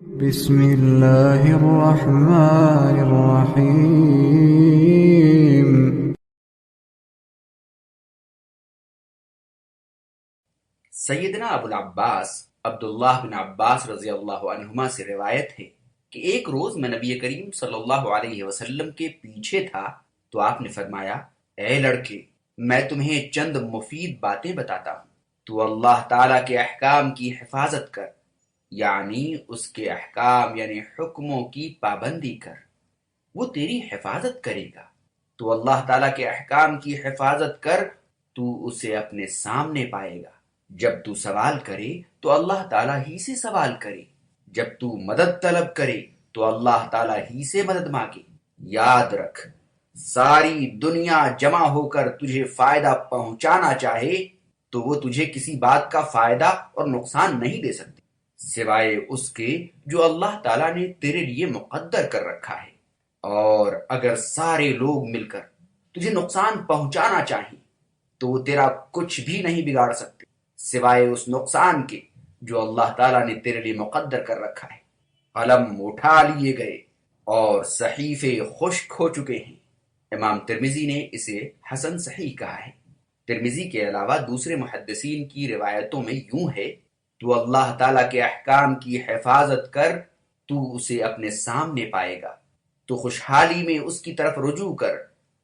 بسم اللہ الرحمن الرحیم۔ سیدنا ابو العباس عبداللہ بن عباس رضی اللہ عنہما سے روایت ہے کہ ایک روز میں نبی کریم صلی اللہ علیہ وسلم کے پیچھے تھا تو آپ نے فرمایا، اے لڑکے، میں تمہیں چند مفید باتیں بتاتا ہوں۔ تو اللہ تعالیٰ کے احکام کی حفاظت کر، یعنی اس کے احکام یعنی حکموں کی پابندی کر، وہ تیری حفاظت کرے گا۔ تو اللہ تعالیٰ کے احکام کی حفاظت کر، تو اسے اپنے سامنے پائے گا۔ جب تو سوال کرے تو اللہ تعالیٰ ہی سے سوال کرے، جب تو مدد طلب کرے تو اللہ تعالیٰ ہی سے مدد مانگے۔ یاد رکھ، ساری دنیا جمع ہو کر تجھے فائدہ پہنچانا چاہے تو وہ تجھے کسی بات کا فائدہ اور نقصان نہیں دے سکتی سوائے اس کے جو اللہ تعالیٰ نے تیرے لیے مقدر کر رکھا ہے۔ اور اگر سارے لوگ مل کر تجھے نقصان پہنچانا چاہیں تو وہ تیرا کچھ بھی نہیں بگاڑ سکتے سوائے اس نقصان کے جو اللہ تعالیٰ نے تیرے لیے مقدر کر رکھا ہے۔ قلم اٹھا لیے گئے اور صحیفے خشک ہو چکے ہیں۔ امام ترمذی نے اسے حسن صحیح کہا ہے۔ ترمذی کے علاوہ دوسرے محدثین کی روایتوں میں یوں ہے، تو اللہ تعالیٰ کے احکام کی حفاظت کر، تو اسے اپنے سامنے پائے گا۔ تو خوشحالی میں اس کی طرف رجوع کر،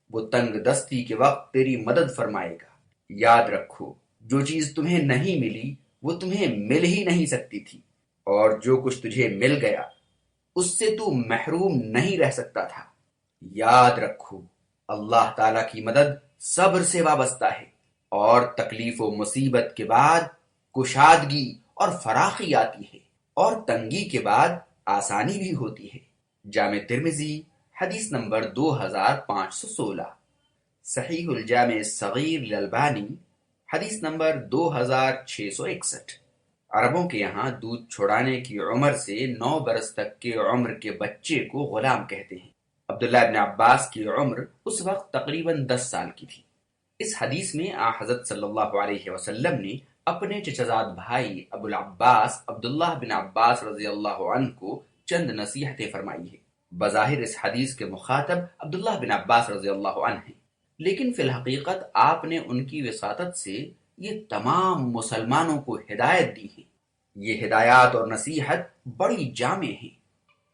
وہ تنگ دستی کے وقت تیری مدد فرمائے گا۔ یاد رکھو، جو چیز تمہیں نہیں ملی وہ تمہیں مل ہی نہیں سکتی تھی، اور جو کچھ تجھے مل گیا اس سے تو محروم نہیں رہ سکتا تھا۔ یاد رکھو، اللہ تعالیٰ کی مدد صبر سے وابستہ ہے، اور تکلیف و مصیبت کے بعد کشادگی اور فراخی آتی ہے، اور تنگی کے بعد آسانی بھی ہوتی ہے۔ جامع ترمذی حدیث نمبر 2516۔ صحیح الجامع الصغیر للالبانی حدیث نمبر 2661۔ عربوں کے یہاں دودھ چھڑانے کی عمر سے 9 برس تک کے عمر کے بچے کو غلام کہتے ہیں۔ عبداللہ ابن عباس کی عمر اس وقت تقریباً 10 سال کی تھی۔ اس حدیث میں حضرت صلی اللہ علیہ وسلم نے اپنے چچزاد بھائی ابو العباس عبداللہ بن عباس رضی اللہ عنہ کو چند نصیحتیں فرمائی ہیں۔ بظاہر اس حدیث کے مخاطب عبداللہ بن عباس رضی اللہ عنہ ہیں، لیکن فی الحقیقت آپ نے ان کی وساطت سے یہ تمام مسلمانوں کو ہدایت دی ہے۔ یہ ہدایات اور نصیحت بڑی جامع ہیں۔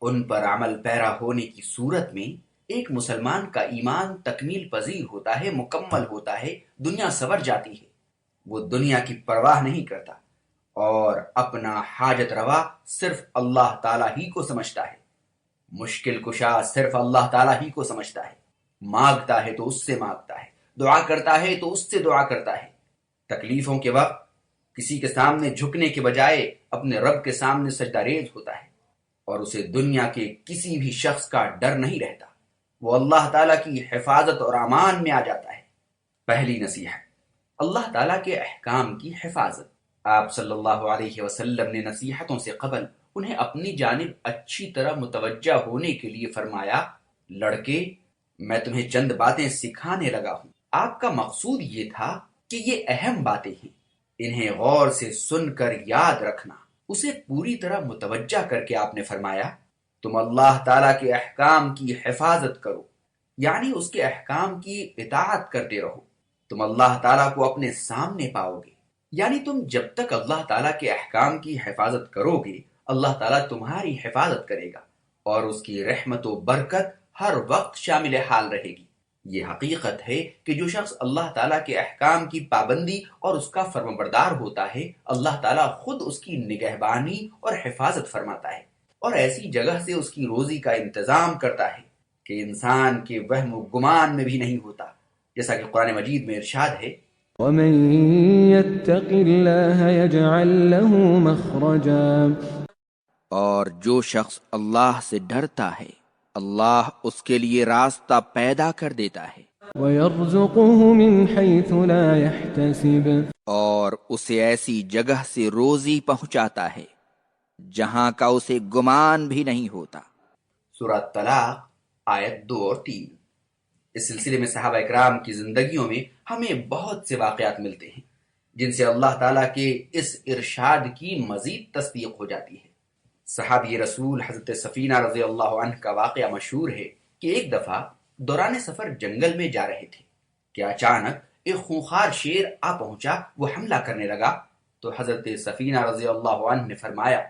ان پر عمل پیرا ہونے کی صورت میں ایک مسلمان کا ایمان تکمیل پذیر ہوتا ہے، مکمل ہوتا ہے، دنیا سنور جاتی ہے۔ وہ دنیا کی پرواہ نہیں کرتا اور اپنا حاجت روا صرف اللہ تعالیٰ ہی کو سمجھتا ہے، مشکل کشا صرف اللہ تعالیٰ ہی کو سمجھتا ہے، مانگتا ہے تو اس سے مانگتا ہے، دعا کرتا ہے تو اس سے دعا کرتا ہے۔ تکلیفوں کے وقت کسی کے سامنے جھکنے کے بجائے اپنے رب کے سامنے سجدہ ریز ہوتا ہے، اور اسے دنیا کے کسی بھی شخص کا ڈر نہیں رہتا۔ وہ اللہ تعالیٰ کی حفاظت اور امان میں آ جاتا ہے۔ پہلی نصیحت، اللہ تعالیٰ کے احکام کی حفاظت۔ آپ صلی اللہ علیہ وسلم نے نصیحتوں سے قبل انہیں اپنی جانب اچھی طرح متوجہ ہونے کے لیے فرمایا، لڑکے، میں تمہیں چند باتیں سکھانے لگا ہوں۔ آپ کا مقصود یہ تھا کہ یہ اہم باتیں ہیں، انہیں غور سے سن کر یاد رکھنا۔ اسے پوری طرح متوجہ کر کے آپ نے فرمایا، تم اللہ تعالیٰ کے احکام کی حفاظت کرو، یعنی اس کے احکام کی اطاعت کرتے رہو۔ تم اللہ تعالیٰ کو اپنے سامنے پاؤ گے، یعنی تم جب تک اللہ تعالیٰ کے احکام کی حفاظت کرو گے، اللہ تعالیٰ تمہاری حفاظت کرے گا، اور اس کی رحمت و برکت ہر وقت شامل حال رہے گی۔ یہ حقیقت ہے کہ جو شخص اللہ تعالیٰ کے احکام کی پابندی اور اس کا فرمانبردار ہوتا ہے، اللہ تعالیٰ خود اس کی نگہبانی اور حفاظت فرماتا ہے، اور ایسی جگہ سے اس کی روزی کا انتظام کرتا ہے کہ انسان کے وہم و گمان میں بھی نہیں ہوتا، جیسا کہ قرآن مجید میں ارشاد ہے، وَمَن يَتَّقِ اللَّهَ يَجْعَل لَّهُ مَخْرَجًا۔ اور جو شخص اللہ سے ڈرتا ہے اللہ اس کے لیے راستہ پیدا کر دیتا ہے، وَيَرْزُقُهُ مِنْ حَيْثُ لَا يَحْتَسِبُ۔ اور اسے ایسی جگہ سے روزی پہنچاتا ہے جہاں کا اسے گمان بھی نہیں ہوتا۔ سورہ طلاق آیت 2 اور 3۔ اس سلسلے میں صحابہ اکرام کی زندگیوں میں ہمیں بہت سے واقعات ملتے ہیں جن سے اللہ تعالیٰ کے اس ارشاد کی مزید تصدیق ہو جاتی ہے۔ صحابی رسول حضرت سفینہ رضی اللہ عنہ کا واقعہ مشہور ہے کہ ایک دفعہ دوران سفر جنگل میں جا رہے تھے کہ اچانک ایک خونخوار شیر آ پہنچا، وہ حملہ کرنے لگا تو حضرت سفینہ رضی اللہ عنہ نے فرمایا،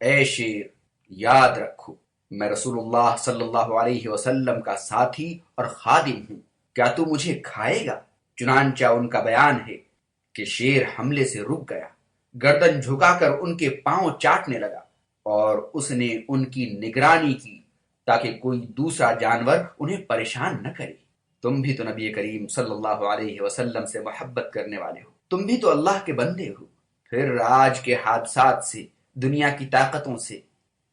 اے شیر، یاد رکھو میں رسول اللہ صلی اللہ علیہ وسلم کا ساتھی اور خادم ہوں، کیا تو مجھے کھائے گا؟ چنانچہ ان کا بیان ہے کہ شیر حملے سے رک گیا، گردن جھکا کر ان کے پاؤں چاٹنے لگا اور اس نے ان کی نگرانی کی تاکہ کوئی دوسرا جانور انہیں پریشان نہ کرے۔ تم بھی تو نبی کریم صلی اللہ علیہ وسلم سے محبت کرنے والے ہو، تم بھی تو اللہ کے بندے ہو، پھر آج کے حادثات سے، دنیا کی طاقتوں سے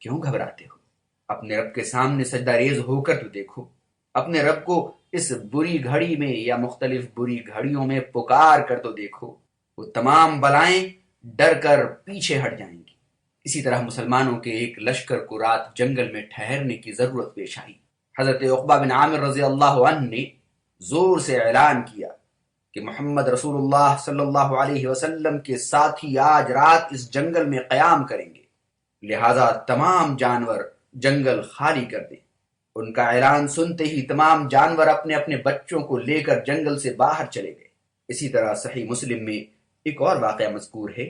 کیوں گھبراتے ہو؟ اپنے رب کے سامنے سجدہ ریز ہو کر تو دیکھو، اپنے رب کو اس بری گھڑی میں یا مختلف بری گھڑیوں میں پکار کر تو دیکھو، وہ تمام بلائیں ڈر کر پیچھے ہٹ جائیں گی۔ اسی طرح مسلمانوں کے ایک لشکر کو رات جنگل میں ٹھہرنے کی ضرورت پیش آئی۔ حضرت عقبہ بن عامر رضی اللہ عنہ نے زور سے اعلان کیا کہ محمد رسول اللہ صلی اللہ علیہ وسلم کے ساتھی آج رات اس جنگل میں قیام کریں گے، لہذا تمام جانور جنگل خالی کر دیں۔ ان کا اعلان سنتے ہی تمام جانور اپنے اپنے بچوں کو لے کر جنگل سے باہر چلے گئے۔ اسی طرح صحیح مسلم میں ایک اور واقعہ مذکور ہے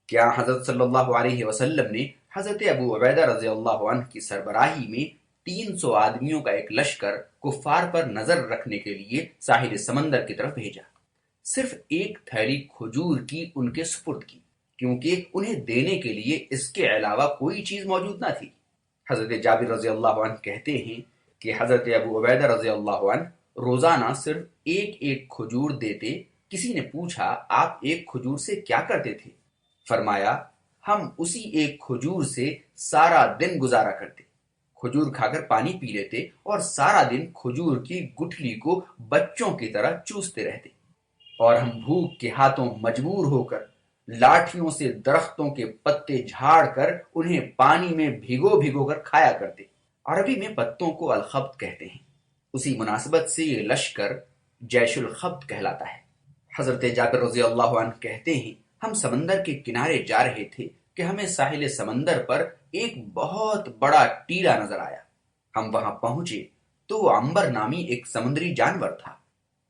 کہ حضرت صلی اللہ علیہ وسلم نے حضرت ابو عبیدہ رضی اللہ عنہ کی سربراہی میں 300 آدمیوں کا ایک لشکر کفار پر نظر رکھنے کے لیے ساحل سمندر کی طرف بھیجا۔ صرف ایک تھیلی کھجور کی ان کے سپرد کی، کیونکہ انہیں دینے کے لیے اس کے علاوہ کوئی چیز موجود نہ تھی۔ حضرت جابر رضی اللہ عنہ کہتے ہیں کہ حضرت ابو عبیدہ رضی اللہ عنہ روزانہ صرف ایک ایک کھجور دیتے۔ کسی نے پوچھا، آپ ایک کھجور سے کیا کرتے تھے؟ فرمایا، ہم اسی ایک کھجور سے سارا دن گزارا کرتے، کھجور کھا کر پانی پی لیتے اور سارا دن کھجور کی گٹھلی کو بچوں کی طرح چوستے رہتے، اور ہم بھوک کے ہاتھوں مجبور ہو کر لاٹھیوں سے درختوں کے پتے جھاڑ کر انہیں پانی میں بھگو بھگو کر کھایا کرتے۔ عربی میں پتوں کو الخبط کہتے ہیں، اسی مناسبت سے یہ لشکر جیش الخبط کہلاتا ہے۔ حضرت جابر رضی اللہ عنہ کہتے ہیں، ہم سمندر کے کنارے جا رہے تھے کہ ہمیں ساحل سمندر پر ایک بہت بڑا ٹیلا نظر آیا۔ ہم وہاں پہنچے تو وہ عنبر نامی ایک سمندری جانور تھا۔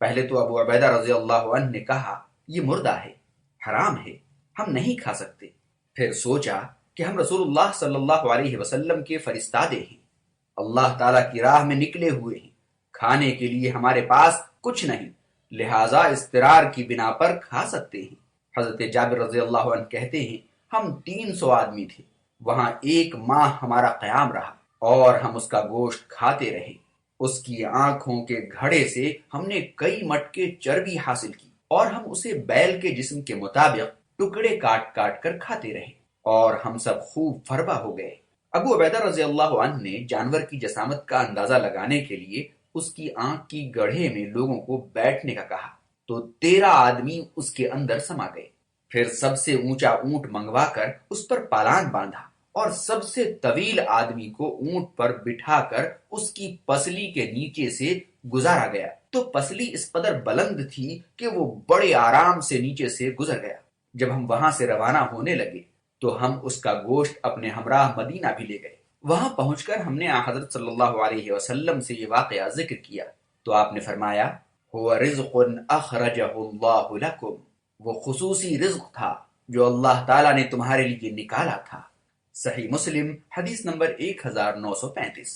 پہلے تو ابو عبیدہ رضی اللہ عنہ نے کہا، یہ مردہ ہے، حرام ہے، ہم نہیں کھا سکتے۔ پھر سوچا کہ ہم رسول اللہ صلی اللہ علیہ وسلم کے فرستادے ہیں، اللہ تعالیٰ کی راہ میں نکلے ہوئے ہیں، کھانے کے لیے ہمارے پاس کچھ نہیں، لہٰذا اضطرار کی بنا پر کھا سکتے ہیں۔ حضرت جابر رضی اللہ عنہ کہتے ہیں، ہم 300 آدمی تھے، وہاں ایک ماہ ہمارا قیام رہا اور ہم اس کا گوشت کھاتے رہے۔ اس کی آنکھوں کے گھڑے سے ہم نے کئی مٹکے چربی حاصل کی اور ہم اسے بیل کے جسم کے مطابق ٹکڑے کاٹ کاٹ کر کھاتے رہے اور ہم سب خوب فربا ہو گئے۔ ابو عبیدہ رضی اللہ عنہ نے جانور کی جسامت کا اندازہ لگانے کے لیے اس کی آنکھ کی گڑھے میں لوگوں کو بیٹھنے کا کہا تو 13 آدمی اس کے اندر سما گئے۔ پھر سب سے اونچا اونٹ منگوا کر اس پر پالان باندھا اور سب سے طویل آدمی کو اونٹ پر بٹھا کر اس کی پسلی کے نیچے سے گزارا گیا تو پسلی اس قدر بلند تھی کہ وہ بڑے آرام سے نیچے سے گزر گیا۔ جب ہم وہاں سے روانہ ہونے لگے تو ہم اس کا گوشت اپنے ہمراہ مدینہ بھی لے گئے۔ وہاں پہنچ کر ہم نے حضرت صلی اللہ علیہ وسلم سے یہ واقعہ ذکر کیا تو آپ نے فرمایا، هو رزق اخرجہ اللہ لکم، وہ خصوصی رزق تھا جو اللہ تعالیٰ نے تمہارے لیے نکالا تھا۔ صحیح مسلم حدیث نمبر 1935۔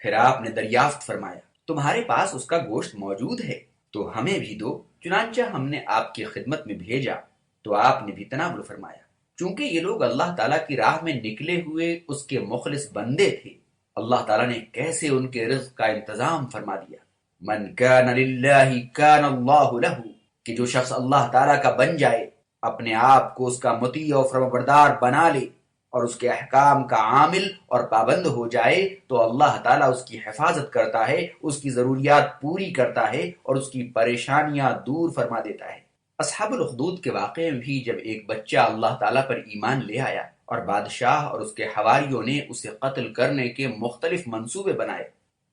پھر آپ نے دریافت فرمایا، تمہارے پاس اس کا گوشت موجود ہے تو ہمیں بھی دو۔ چنانچہ ہم نے آپ کی خدمت میں بھیجا تو آپ نے بھی تناول فرمایا۔ چونکہ یہ لوگ اللہ تعالیٰ کی راہ میں نکلے ہوئے اس کے مخلص بندے تھے، اللہ تعالیٰ نے کیسے ان کے رزق کا انتظام فرما دیا۔ من کان للہ کان اللہ لہ، کہ جو شخص اللہ تعالیٰ کا بن جائے، اپنے آپ کو اس کا مطیع و فرمانبردار بنا لے اور اس کے احکام کا عامل اور پابند ہو جائے تو اللہ تعالیٰ اس کی حفاظت کرتا ہے، اس کی ضروریات پوری کرتا ہے اور اس کی پریشانیاں دور فرما دیتا ہے۔ اصحاب الاخدود کے واقعے میں بھی جب ایک بچہ اللہ تعالیٰ پر ایمان لے آیا اور بادشاہ اور اس کے حواریوں نے اسے قتل کرنے کے مختلف منصوبے بنائے،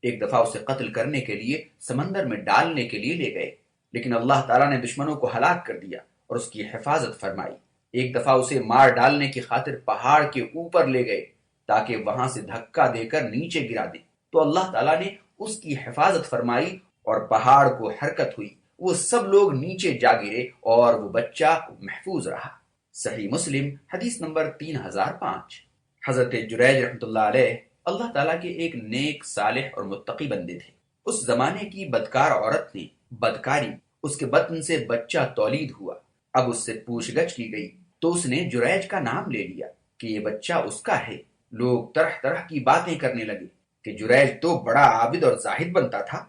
ایک دفعہ اسے قتل کرنے کے لیے سمندر میں ڈالنے کے لیے لے گئے، لیکن اللہ تعالیٰ نے دشمنوں کو ہلاک کر دیا اور اس کی حفاظت فرمائی۔ ایک دفعہ اسے مار ڈالنے کی خاطر پہاڑ کے اوپر لے گئے، تاکہ وہاں سے دھکا دے کر نیچے گرا دے، تو اللہ تعالیٰ نے اس کی حفاظت فرمائی اور پہاڑ کو حرکت ہوئی، وہ سب لوگ نیچے جا گرے اور وہ بچہ محفوظ رہا۔ صحیح مسلم حدیث نمبر 3005۔ حضرت جریج رحمۃ اللہ علیہ اللہ تعالیٰ کے ایک نیک، صالح اور متقی بندے تھے۔ اس زمانے کی بدکار عورت نے بدکاری، اس کے بطن سے بچہ تولید ہوا۔ اب اس سے پوچھ گچھ کی گئی تو اس نے جریج کا نام لے لیا کہ یہ بچہ اس کا ہے۔ لوگ طرح طرح کی باتیں کرنے لگے کہ جریج تو بڑا عابد اور زاہد بنتا تھا،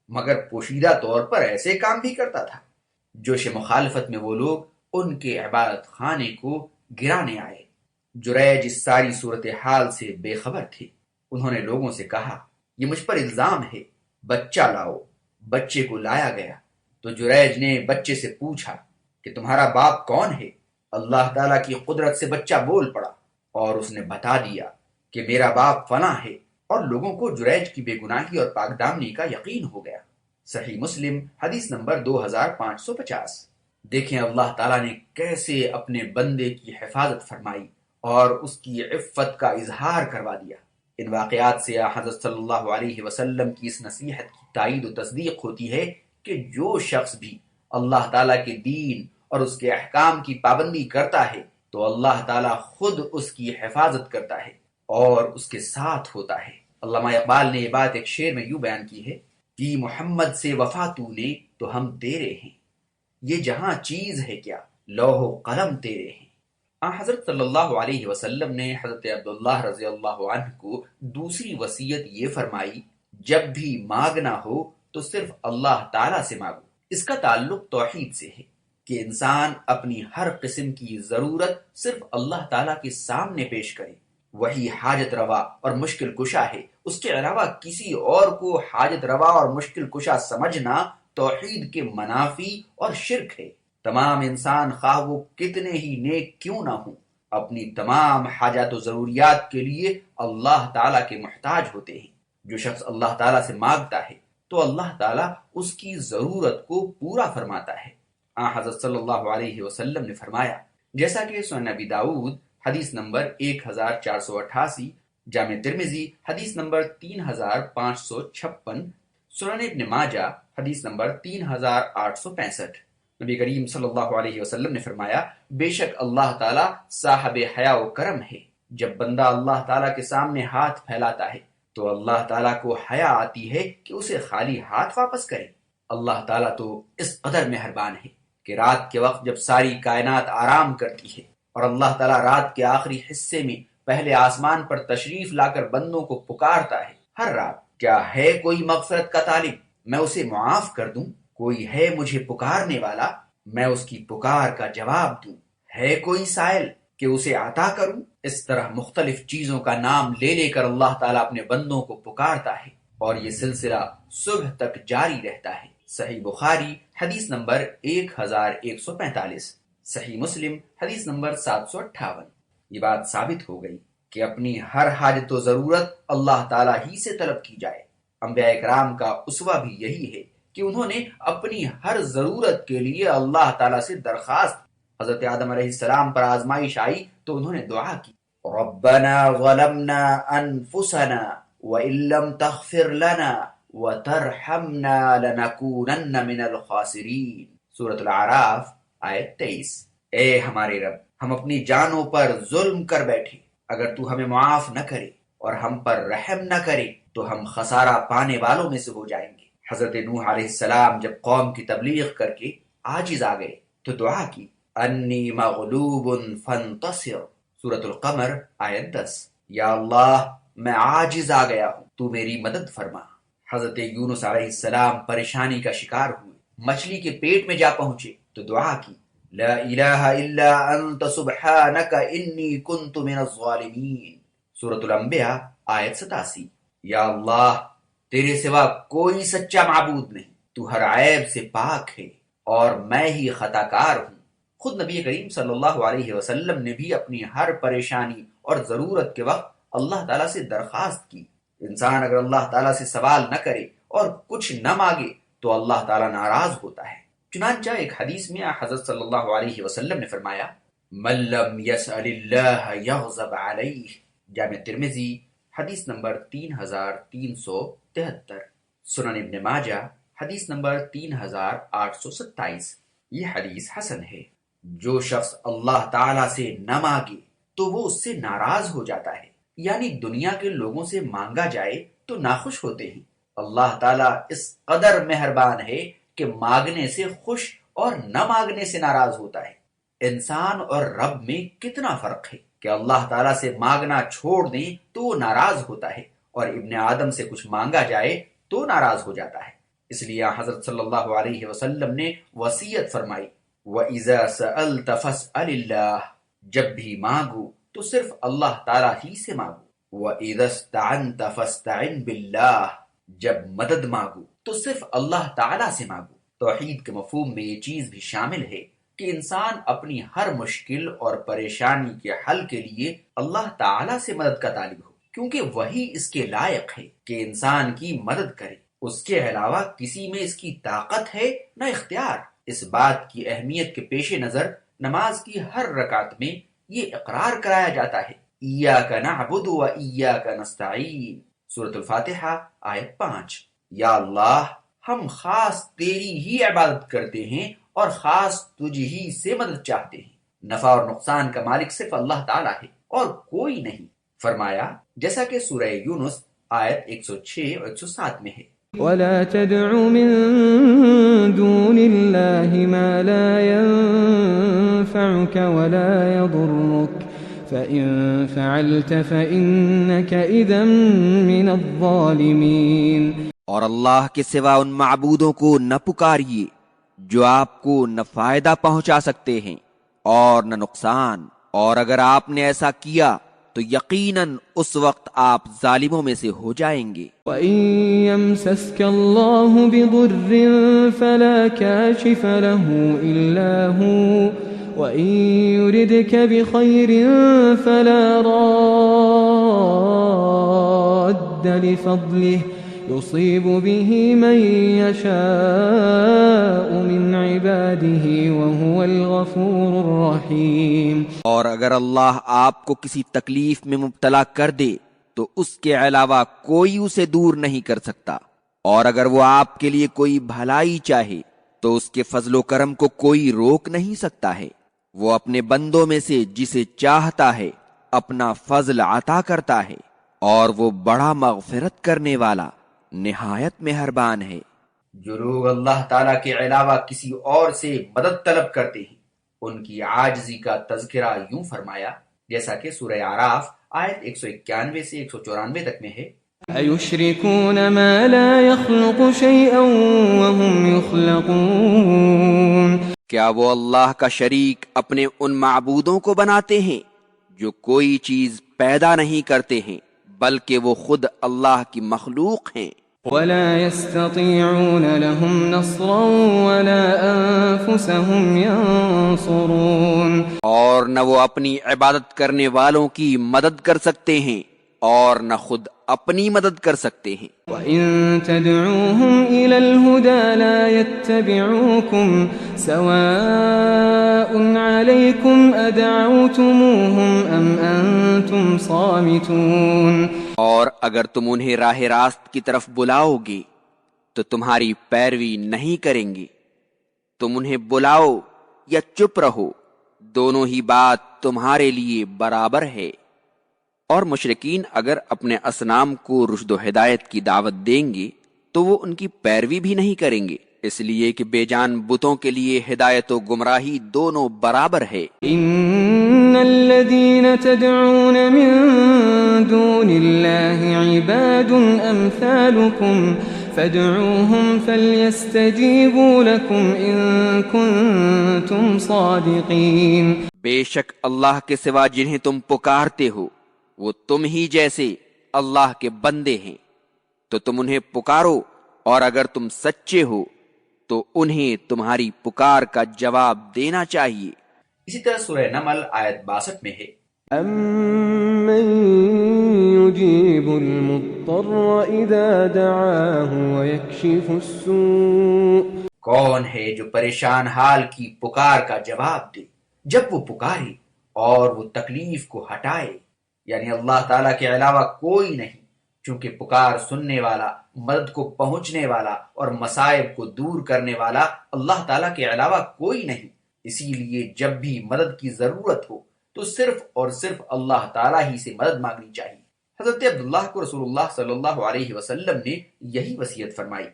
مگر پوشیدہ طور پر ایسے کام بھی کرتا تھا۔ جوش مخالفت میں وہ لوگ ان کے عبادت خانے کو گرانے آئے۔ جریج اس ساری صورتحال سے بے خبر تھے۔ انہوں نے لوگوں سے کہا، یہ مجھ پر الزام ہے، بچہ لاؤ۔ بچے کو لایا گیا تو جریج نے بچے سے پوچھا کہ تمہارا باپ کون ہے؟ اللہ تعالیٰ کی قدرت سے بچہ بول پڑا اور اس نے بتا دیا کہ میرا باپ فلاں ہے، اور لوگوں کو جریج کی بے گناہی اور پاک دامنی کا یقین ہو گیا۔ صحیح مسلم حدیث نمبر 2550۔ دیکھیں اللہ تعالیٰ نے کیسے اپنے بندے کی حفاظت فرمائی اور اس کی عفت کا اظہار کروا دیا۔ ان واقعات سے حضرت صلی اللہ علیہ وسلم کی اس نصیحت کی تائید و تصدیق ہوتی ہے کہ جو شخص بھی اللہ تعالیٰ کے دین اور اس کے احکام کی پابندی کرتا ہے تو اللہ تعالیٰ خود اس کی حفاظت کرتا ہے اور اس کے ساتھ ہوتا ہے۔ علامہ اقبال نے یہ بات ایک شعر میں یوں بیان کی ہے کہ محمد سے وفا تو نے تو ہم تیرے ہیں، یہ جہاں چیز ہے کیا لوح و قلم تیرے ہیں۔ حضرت صلی اللہ علیہ وسلم نے حضرت عبداللہ رضی اللہ عنہ کو دوسری وصیت یہ فرمائی، جب بھی مانگنا ہو تو صرف اللہ تعالیٰ سے مانگو۔ اس کا تعلق توحید سے ہے کہ انسان اپنی ہر قسم کی ضرورت صرف اللہ تعالیٰ کے سامنے پیش کرے، وہی حاجت روا اور مشکل کشا ہے۔ اس کے علاوہ کسی اور کو حاجت روا اور مشکل کشا سمجھنا توحید کے منافی اور شرک ہے۔ تمام انسان خواہ وہ کتنے ہی نیک کیوں نہ ہوں، اپنی تمام حاجات و ضروریات کے لیے اللہ تعالیٰ کے محتاج ہوتے ہیں۔ جو شخص اللہ تعالیٰ سے مانگتا ہے تو اللہ تعالیٰ اس کی ضرورت کو پورا فرماتا ہے۔ حضرت صلی اللہ علیہ وسلم نے فرمایا، جیسا کہ سنن نبی داؤد حدیث نمبر 1488، جامع ترمذی حدیث نمبر 3556، سنن ابن ماجہ حدیث نمبر 3865۔ نبی کریم صلی اللہ علیہ وسلم نے فرمایا، بے شک اللہ تعالیٰ صاحب حیا و کرم ہے۔ جب بندہ اللہ تعالیٰ کے سامنے ہاتھ پھیلاتا ہے تو اللہ تعالیٰ کو حیا آتی ہے کہ اسے خالی ہاتھ واپس کرے۔ اللہ تعالیٰ تو اس قدر مہربان ہے کہ رات کے وقت جب ساری کائنات آرام کرتی ہے اور اللہ تعالیٰ رات کے آخری حصے میں پہلے آسمان پر تشریف لا کر بندوں کو پکارتا ہے ہر رات، کیا ہے کوئی مغفرت کا طالب، میں اسے معاف کر دوں؟ کوئی ہے مجھے پکارنے والا، میں اس کی پکار کا جواب دوں؟ ہے کوئی سائل کہ اسے عطا کروں؟ اس طرح مختلف چیزوں کا نام لے لے کر اللہ تعالیٰ اپنے بندوں کو پکارتا ہے اور یہ سلسلہ صبح تک جاری رہتا ہے۔ صحیح بخاری حدیث نمبر 1145، صحیح مسلم حدیث نمبر 758۔ یہ بات ثابت ہو گئی کہ اپنی ہر حاجت و ضرورت اللہ تعالیٰ ہی سے طلب کی جائے۔ انبیاء اکرام کا اسوہ بھی یہی ہے کہ انہوں نے اپنی ہر ضرورت کے لیے اللہ تعالیٰ سے درخواست کی۔ حضرت آدم علیہ السلام پر آزمائش آئی تو انہوں نے دعا کی، ربنا ظلمنا انفسنا وان لم تغفر لنا وترحمنا لنکونن من الخاسرین، سورۃ الاعراف آیت 23۔ اے ہمارے رب، ہم اپنی جانوں پر ظلم کر بیٹھے، اگر تو ہمیں معاف نہ کرے اور ہم پر رحم نہ کرے تو ہم خسارہ پانے والوں میں سے ہو جائیں گے۔ حضرت نوح علیہ السلام جب قوم کی تبلیغ کر کے عاجز آ گئے تو دعا کی، انی مغلوب فانتصر، سورۃ القمر آیت 10۔ یا اللہ میں عاجز آ گیا ہوں، تو میری مدد فرما۔ حضرت یونس علیہ السلام پریشانی کا شکار ہوئے، مچھلی کے پیٹ میں جا پہنچے تو دعا کی، لا الہ الا انت سبحانک انی کنت من الظالمین، سورۃ الانبیاء آیت 87۔ یا اللہ تیرے سوا کوئی سچا معبود نہیں، تو ہر عیب سے پاک ہے اور میں ہی خطا کار ہوں۔ خود نبی کریم صلی اللہ علیہ وسلم نے بھی اپنی ہر پریشانی اور ضرورت کے وقت اللہ تعالیٰ سے درخواست کی۔ انسان اگر اللہ تعالیٰ سے سوال نہ کرے اور کچھ نہ مانگے تو اللہ تعالیٰ ناراض ہوتا ہے۔ چنانچہ ایک حدیث میں حضرت صلی اللہ علیہ وسلم نے فرمایا، من لم يسأل اللہ یغضب علیہ، جامع ترمذی حدیث نمبر 3373، سنن ابن ماجہ حدیث نمبر 3827۔ یہ حدیث حسن ہے۔ جو شخص اللہ تعالیٰ سے نہ مانگے تو وہ اس سے ناراض ہو جاتا ہے، یعنی دنیا کے لوگوں سے مانگا جائے تو ناخوش ہوتے ہیں۔ اللہ تعالیٰ اس قدر مہربان ہے کہ مانگنے سے خوش اور نہ مانگنے سے ناراض ہوتا ہے۔ انسان اور رب میں کتنا فرق ہے کہ اللہ تعالیٰ سے مانگنا چھوڑ دیں تو وہ ناراض ہوتا ہے، اور ابن آدم سے کچھ مانگا جائے تو ناراض ہو جاتا ہے۔ اس لیے حضرت صلی اللہ علیہ وسلم نے وصیت فرمائی، وَإِذَا سَأَلْتَ فَاسْأَلِ اللَّهِ، جب بھی مانگو تو صرف اللہ تعالیٰ ہی سے مانگو۔ وَإِذَا اسْتَعَنْتَ فَاسْتَعِنْ بِاللَّهِ، جب مدد مانگو تو صرف اللہ تعالیٰ سے مانگو۔ توحید کے مفہوم میں یہ چیز بھی شامل ہے کہ انسان اپنی ہر مشکل اور پریشانی کے حل کے لیے اللہ تعالیٰ سے مدد کا طالب ہو، کیونکہ وہی اس کے لائق ہے کہ انسان کی مدد کرے۔ اس کے علاوہ کسی میں اس کی طاقت ہے نہ اختیار۔ اس بات کی اہمیت کے پیش نظر نماز کی ہر رکعت میں یہ اقرار کرایا جاتا ہے، ایاک نعبد و ایاک نستعین، سورۃ الفاتحہ آیت 5۔ یا اللہ، ہم خاص تیری ہی عبادت کرتے ہیں اور خاص تجھ ہی سے مدد چاہتے ہیں۔ نفع اور نقصان کا مالک صرف اللہ تعالیٰ ہے اور کوئی نہیں، فرمایا، جیسا کہ سورہ یونس آیت 106 اور 107 میں ہے۔ ولا تدع من دون الله ما لا ينفعك ولا يضرك فإن فعلت فإنك إذا من الظالمين۔ اور اللہ کے سوا ان معبودوں کو نہ پکاریے جو آپ کو نہ فائدہ پہنچا سکتے ہیں اور نہ نقصان، اور اگر آپ نے ایسا کیا تو یقیناً اس وقت آپ ظالموں میں سے ہو جائیں گے۔ وَإِن يَمْسَسْكَ اللَّهُ بِضُرٍّ فَلَا كَاشِفَ لَهُ إِلَّا هُوَ وَإِن يُرِدْكَ بِخَيْرٍ فَلَا رَادَّ لِفَضْلِهِ يُصِيبُ بِهِ مَن يَشَاءُ مِنْ عِبَادِهِ وَهُوَ الْغَفُورُ الرَّحِيمُ۔ اور اگر اللہ آپ کو کسی تکلیف میں مبتلا کر دے تو اس کے علاوہ کوئی اسے دور نہیں کر سکتا، اور اگر وہ آپ کے لیے کوئی بھلائی چاہے تو اس کے فضل و کرم کو کوئی روک نہیں سکتا ہے۔ وہ اپنے بندوں میں سے جسے چاہتا ہے اپنا فضل عطا کرتا ہے، اور وہ بڑا مغفرت کرنے والا نہایت مہربان ہے۔ جو لوگ اللہ تعالیٰ کے علاوہ کسی اور سے مدد طلب کرتے ہیں، ان کی عاجزی کا تذکرہ یوں فرمایا، جیسا کہ سورہ اعراف آیت 191 سے 194 تک میں ہے۔ أَيُشْرِكُونَ مَا لَا يَخْلُقُ شَيْئًا وَهُمْ يُخْلَقُونَ۔ کیا وہ اللہ کا شریک اپنے ان معبودوں کو بناتے ہیں جو کوئی چیز پیدا نہیں کرتے ہیں بلکہ وہ خود اللہ کی مخلوق ہیں؟ وَلَا يَسْتَطِيعُونَ لَهُمْ نَصْرًا وَلَا أَنفُسَهُمْ يَنصُرُونَ۔ اور نہ وہ اپنی عبادت کرنے والوں کی مدد کر سکتے ہیں اور نہ خود اپنی مدد کر سکتے ہیں۔ وَإِن تَدْعُوهُمْ إِلَى الْهُدَى لَا يَتَّبِعُوكُمْ سَوَاءٌ عَلَيْكُمْ أَدَعَوْتُمُوهُمْ أَمْ أَنْتُمْ صَامِتُونَ۔ اور اگر تم انہیں راہ راست کی طرف بلاؤ گے تو تمہاری پیروی نہیں کریں گے، تم انہیں بلاؤ یا چپ رہو، دونوں ہی بات تمہارے لیے برابر ہے۔ اور مشرکین اگر اپنے اصنام کو رشد و ہدایت کی دعوت دیں گے تو وہ ان کی پیروی بھی نہیں کریں گے، اس لیے کہ بے جان بتوں کے لیے ہدایت و گمراہی دونوں برابر ہے۔ إِنَّ الَّذِينَ تَدْعُونَ مِن دُونِ اللَّهِ عِبَادٌ أَمْثَالُكُمْ فَادْعُوهُمْ فَلْيَسْتَجِيبُوا لَكُمْ إِن كُنتُمْ صَادِقِينَ۔ بے شک اللہ کے سوا جنہیں تم پکارتے ہو وہ تم ہی جیسے اللہ کے بندے ہیں، تو تم انہیں پکارو، اور اگر تم سچے ہو تو انہیں تمہاری پکار کا جواب دینا چاہیے۔ اسی طرح سورہ نمل آیت 62 میں ہے، أَمَّن يُجِيبُ الْمُضْطَرَّ إِذَا دَعَاهُ وَيَكْشِفُ السُّوءَ۔ کون ہے جو پریشان حال کی پکار کا جواب دے جب وہ پکارے اور وہ تکلیف کو ہٹائے۔ یعنی اللہ تعالیٰ کے علاوہ کوئی نہیں، چونکہ پکار سننے والا، مدد کو پہنچنے والا اور مصائب کو دور کرنے والا اللہ تعالیٰ کے علاوہ کوئی نہیں۔ اسی لیے جب بھی مدد کی ضرورت ہو تو صرف اور صرف اللہ تعالیٰ ہی سے مدد مانگنی چاہیے۔ حضرت عبداللہ کو رسول اللہ صلی اللہ علیہ وسلم نے یہی وصیت فرمائی،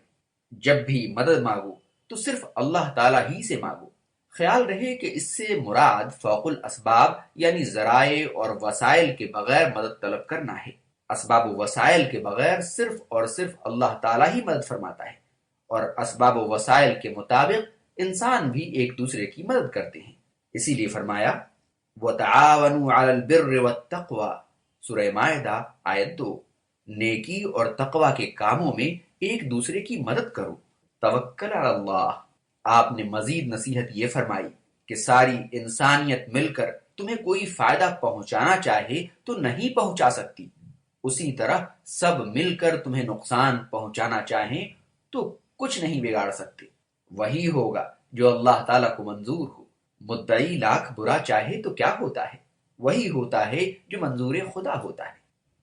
جب بھی مدد مانگو تو صرف اللہ تعالیٰ ہی سے مانگو۔ خیال رہے کہ اس سے مراد فوق الاسباب یعنی ذرائع اور وسائل کے بغیر مدد طلب کرنا ہے۔ اسباب و وسائل کے بغیر صرف اور صرف اللہ تعالیٰ ہی مدد فرماتا ہے، اور اسباب و وسائل کے مطابق انسان بھی ایک دوسرے کی مدد کرتے ہیں۔ اسی لیے فرمایا وَتَعَاوَنُوا عَلَى الْبِرِّ وَالتَّقْوَى، سورہ مائدہ آیت 2، نیکی اور تقوی کے کاموں میں ایک دوسرے کی مدد کرو۔ توکل علی اللہ، آپ نے مزید نصیحت یہ فرمائی کہ ساری انسانیت مل کر تمہیں کوئی فائدہ پہنچانا چاہے تو نہیں پہنچا سکتی، اسی طرح سب مل کر تمہیں نقصان پہنچانا چاہیں تو کچھ نہیں بگاڑ سکتے۔ وہی ہوگا جو اللہ تعالیٰ کو منظور ہو۔ مدعی لاکھ برا چاہے تو کیا ہوتا ہے، وہی ہوتا ہے جو منظور خدا ہوتا ہے۔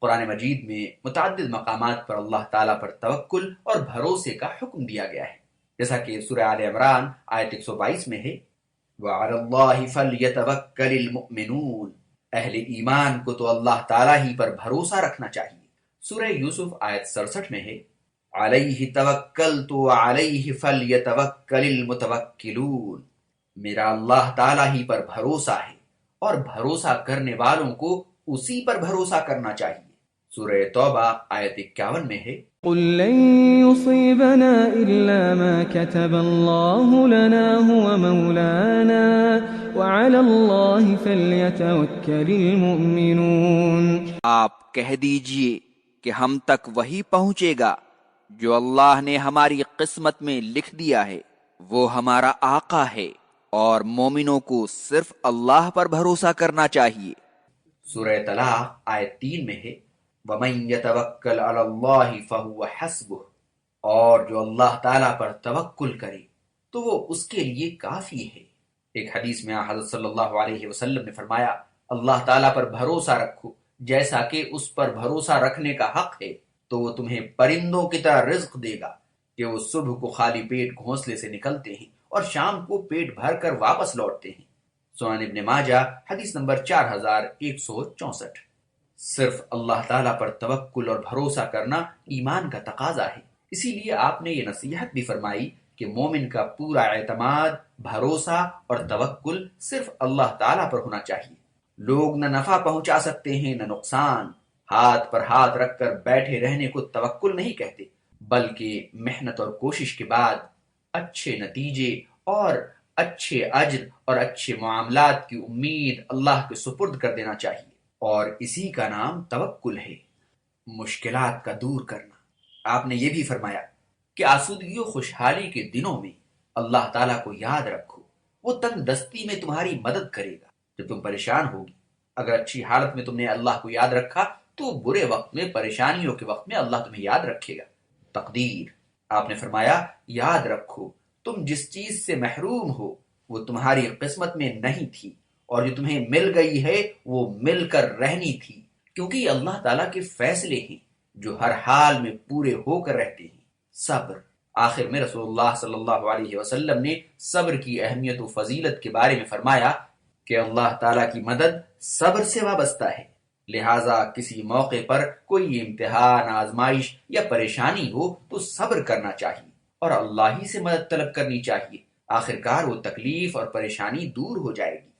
قرآن مجید میں متعدد مقامات پر اللہ تعالیٰ پر توکل اور بھروسے کا حکم دیا گیا ہے، جیسا کہ سورہ آل عمران آیت 122 میں ہے وَعَلَى اللَّهِ فَلْيَتَوَكَّلِ الْمُؤْمِنُونَ، اہل ایمان کو تو اللہ تعالیٰ ہی پر بھروسہ رکھنا چاہیے۔ سورہ یوسف آیت 67 میں ہے عَلَيْهِ تَوَكَّلْتُ وَعَلَيْهِ فَلْيَتَوَكَّلِ الْمُتَوَكِّلُونَ، میرا اللہ تعالیٰ ہی پر بھروسہ ہے اور بھروسہ کرنے والوں کو اسی پر بھروسہ کرنا چاہیے۔ سورہ توبہ آیت 51 میں ہے قل لن يصيبنا إلا ما كتب الله لنا هو مولانا وعلى الله فليتوكل المؤمنون، آپ کہہ دیجئے کہ ہم تک وہی پہنچے گا جو اللہ نے ہماری قسمت میں لکھ دیا ہے، وہ ہمارا آقا ہے، اور مومنوں کو صرف اللہ پر بھروسہ کرنا چاہیے۔ سورہ طلاق آیت 3 میں ہے وَمَن يَتَوَكَّلْ عَلَى اللَّهِ فَهُوَ حَسْبُهُ، اور جو اللہ تعالیٰ پر توکل کرے تو وہ اس کے لیے کافی ہے۔ ایک حدیث میں حضرت صلی اللہ علیہ وسلم نے فرمایا اللہ تعالیٰ پر بھروسہ رکھو جیسا کہ اس پر بھروسہ رکھنے کا حق ہے، تو وہ تمہیں پرندوں کی طرح رزق دے گا کہ وہ صبح کو خالی پیٹ گھونسلے سے نکلتے ہیں اور شام کو پیٹ بھر کر واپس لوٹتے ہیں۔ سنن ابن ماجہ حدیث نمبر 4164۔ صرف اللہ تعالیٰ پر توکل اور بھروسہ کرنا ایمان کا تقاضا ہے۔ اسی لیے آپ نے یہ نصیحت بھی فرمائی کہ مومن کا پورا اعتماد، بھروسہ اور توکل صرف اللہ تعالیٰ پر ہونا چاہیے۔ لوگ نہ نفع پہنچا سکتے ہیں نہ نقصان، ہاتھ پر ہاتھ رکھ کر بیٹھے رہنے کو توکل نہیں کہتے، بلکہ محنت اور کوشش کے بعد اچھے نتیجے اور اچھے اجر اور اچھے معاملات کی امید اللہ کے سپرد کر دینا چاہیے، اور اسی کا نام توکل ہے، مشکلات کا دور کرنا۔ آپ نے یہ بھی فرمایا کہ آسودگی و خوشحالی کے دنوں میں اللہ تعالیٰ کو یاد رکھو، وہ تنگ دستی میں تمہاری مدد کرے گا جب تم پریشان ہوگی۔ اگر اچھی حالت میں تم نے اللہ کو یاد رکھا تو برے وقت میں، پریشانیوں کے وقت میں اللہ تمہیں یاد رکھے گا۔ تقدیر، آپ نے فرمایا یاد رکھو تم جس چیز سے محروم ہو وہ تمہاری قسمت میں نہیں تھی، اور جو تمہیں مل گئی ہے وہ مل کر رہنی تھی، کیونکہ یہ اللہ تعالیٰ کے فیصلے ہیں جو ہر حال میں پورے ہو کر رہتے ہیں۔ صبر، آخر میں رسول اللہ صلی اللہ علیہ وسلم نے صبر کی اہمیت و فضیلت کے بارے میں فرمایا کہ اللہ تعالیٰ کی مدد صبر سے وابستہ ہے، لہٰذا کسی موقع پر کوئی امتحان، آزمائش یا پریشانی ہو تو صبر کرنا چاہیے اور اللہ ہی سے مدد طلب کرنی چاہیے، آخرکار وہ تکلیف اور پریشانی دور ہو جائے گی۔